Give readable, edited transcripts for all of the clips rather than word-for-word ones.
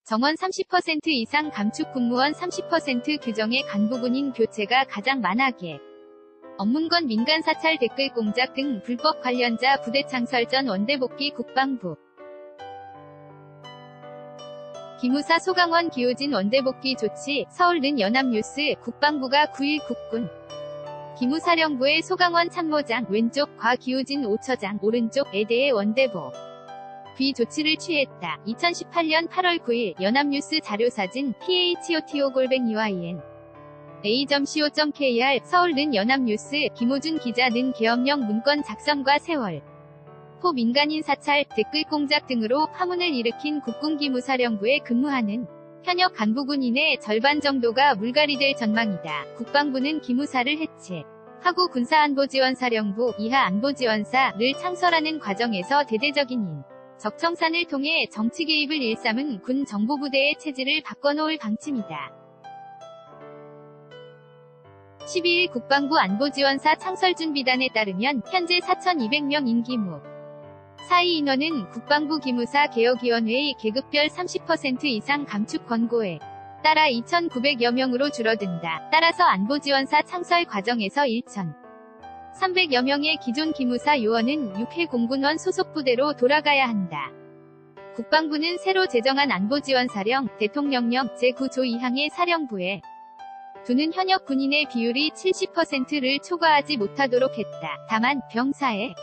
정원 30% 이상 감축 군무원 30% 규정의 간부군인 교체가 가장 많아게. 업문건 민간 사찰 댓글 공작 등 불법 관련자 부대 창설 전 원대복귀 국방부. 기무사 소강원 기호진 원대복귀 조치. 서울는 연합뉴스. 국방부가 9일 국군 기무사령부의 소강원 참모장 왼쪽 과 기호진 5처장 오른쪽에 대해 원대복 귀 조치를 취했다. 2018년 8월 9일 연합뉴스 자료사진 PHOTO-EYN A.co.kr 서울는 연합뉴스. 김호준 기자는 계엄령 문건 작성과 세월 포 민간인 사찰, 댓글 공작 등으로 파문을 일으킨 국군기무사령부에 근무하는 현역 간부군인의 절반 정도가 물갈이될 전망이다. 국방부는 기무사를 해체하고 군사안보지원사령부 이하 안보지원사를 창설하는 과정에서 대대적인 적청산을 통해 정치 개입을 일삼은 군 정보부대의 체질을 바꿔놓을 방침이다. 12일 국방부 안보지원사 창설준비단에 따르면 현재 4,200명 인기무 사이 인원은 국방부 기무사 개혁위원회의 계급별 30% 이상 감축 권고에 따라 2,900여 명으로 줄어든다. 따라서 안보지원사 창설 과정에서 1,300여 명의 기존 기무사 요원은 6회 공군원 소속 부대로 돌아가야 한다. 국방부는 새로 제정한 안보지원사령 대통령령 제9조 2항의 사령부에 두는 현역 군인의 비율이 70%를 초과하지 못하도록 했다. 다만 병사의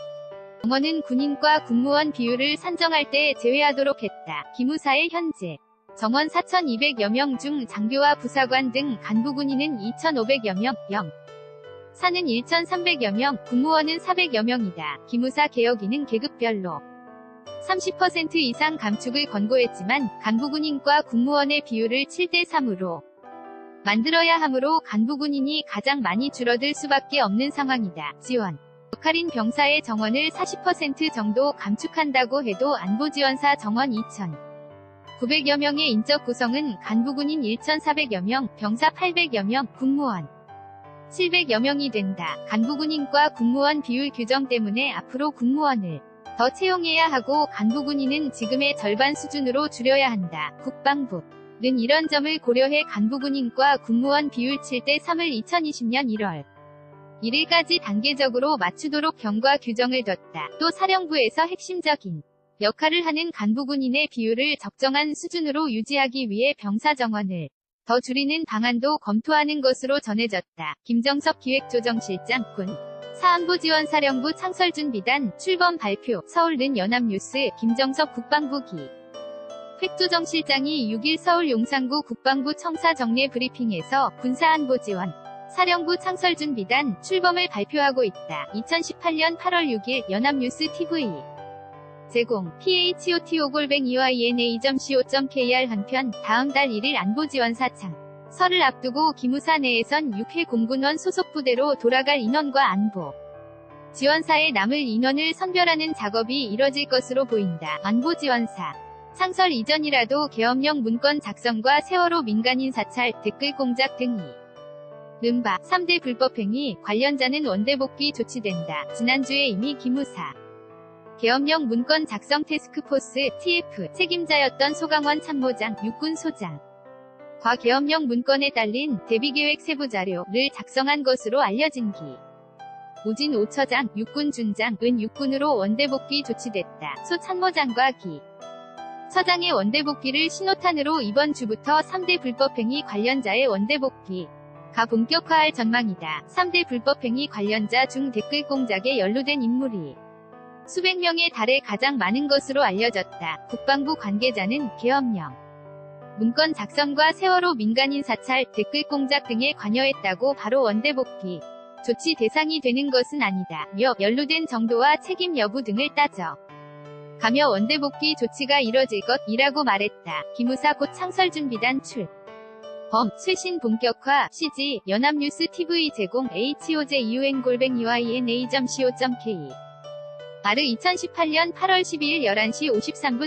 정원은 군인과 군무원 비율을 산정할 때 제외하도록 했다. 기무사의 현재 정원 4,200여 명 중 장교와 부사관 등 간부군인은 2,500여 명, 사는 1,300여 명, 군무원은 400여 명이다. 기무사 개혁위는 계급별로 30% 이상 감축을 권고했지만 간부군인과 군무원의 비율을 7대3으로 만들어야 하므로 간부군인이 가장 많이 줄어들 수밖에 없는 상황이다. 지원 역할인 병사의 정원을 40% 정도 감축한다고 해도 안보지원사 정원 2,900여 명의 인적 구성은 간부군인 1,400여 명, 병사 800여 명, 군무원 700여 명이 된다. 간부군인과 군무원 비율 규정 때문에 앞으로 군무원을 더 채용해야 하고 간부군인은 지금의 절반 수준으로 줄여야 한다. 국방부는 이런 점을 고려해 간부군인과 군무원 비율 7대3을 2020년 1월 1일까지 단계적으로 맞추도록 경과 규정을 뒀다. 또 사령부에서 핵심적인 역할을 하는 간부군인의 비율을 적정한 수준으로 유지하기 위해 병사 정원을 더 줄이는 방안도 검토하는 것으로 전해졌다. 김정석 기획조정실장 군 사안보지원사령부 창설준비단 출범 발표. 서울는 연합뉴스. 김정석 국방부기 획조정실장이 6일 서울 용산구 국방부 청사 정례 브리핑에서 군사안보지원 사령부 창설준비단 출범을 발표하고 있다. 2018년 8월 6일 연합뉴스 TV 제공 PHOTO-EYN.co.kr 한편 다음 달 1일 안보지원사 창설을 앞두고 기무사 내에선 6회 공군원 소속 부대로 돌아갈 인원과 안보 지원사에 남을 인원을 선별하는 작업이 이뤄질 것으로 보인다. 안보지원사 창설 이전이라도 계엄령 문건 작성과 세월호 민간인 사찰, 댓글 공작 등이 른바 3대 불법행위 관련자는 원대복귀 조치된다. 지난주에 이미 기무사 계엄령 문건 작성 태스크포스 TF 책임자였던 소강원 참모장, 육군소장 과 계엄령 문건에 딸린 대비계획 세부자료를 작성한 것으로 알려진 기 우진 5처장, 육군준장은 육군으로 원대복귀 조치됐다. 소 참모장과 기 처장의 원대복귀를 신호탄으로 이번 주부터 3대 불법행위 관련자의 원대복귀 가 본격화할 전망이다. 3대 불법행위 관련자 중 댓글 공작에 연루된 인물이 수백 명에 달해 가장 많은 것으로 알려졌다. 국방부 관계자는 계엄령 문건 작성과 세월호 민간인 사찰, 댓글 공작 등에 관여했다고 바로 원대복귀 조치 대상이 되는 것은 아니다. 며 연루된 정도와 책임 여부 등을 따져 가며 원대복귀 조치가 이뤄질 것이라고 말했다. 기무사 곧 창설준비단 출범 최신 본격화 CG 연합뉴스 TV 제공 HOJUN-EYN.A.co.kr 2018년 8월 12일 11시 53분